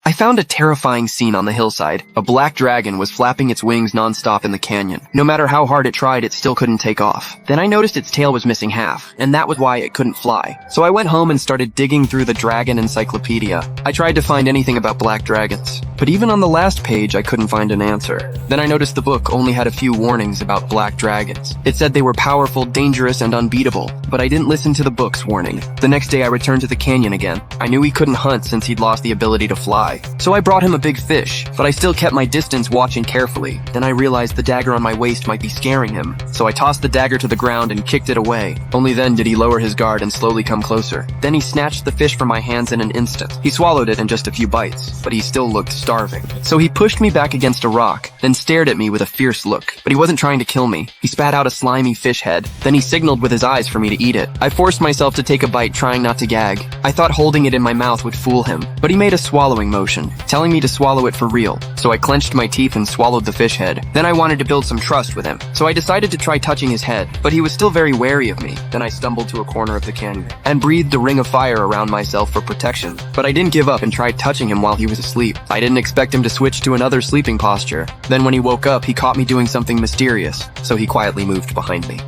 I found a terrifying scene on the hillside. A black dragon was flapping its wings non-stop in the canyon. No matter how hard it tried, it still couldn't take off. Then I noticed its tail was missing half, and that was why it couldn't fly. So I went home and started digging through the dragon encyclopedia. I tried to find anything about black dragons, but even on the last page I couldn't find an answer. Then I noticed the book only had a few warnings about black dragons. It said they were powerful, dangerous, and unbeatable, but I didn't listen to the book's warning. The next day I returned to the canyon again. I knew he couldn't hunt since he'd lost the ability to fly. So I brought him a big fish, but I still kept my distance, watching carefully. Then I realized the dagger on my waist might be scaring him, so I tossed the dagger to the ground and kicked it away. Only then did he lower his guard and slowly come closer. Then he snatched the fish from my hands in an instant. He swallowed it in just a few bites, but he still looked starving. So he pushed me back against a rock, then stared at me with a fierce look. But he wasn't trying to kill me. He spat out a slimy fish head. Then he signaled with his eyes for me to eat it. I forced myself to take a bite, trying not to gag. I thought holding it in my mouth would fool him, but he made a swallowing motion, telling me to swallow it for real. So I clenched my teeth and swallowed the fish head. Then I wanted to build some trust with him, so I decided to try touching his head, but he was still very wary of me. Then I stumbled to a corner of the canyon and breathed a ring of fire around myself for protection. But I didn't give up and tried touching him while he was asleep. I didn't expect him to switch to another sleeping posture. Then when he woke up, he caught me doing something mysterious, so he quietly moved behind me.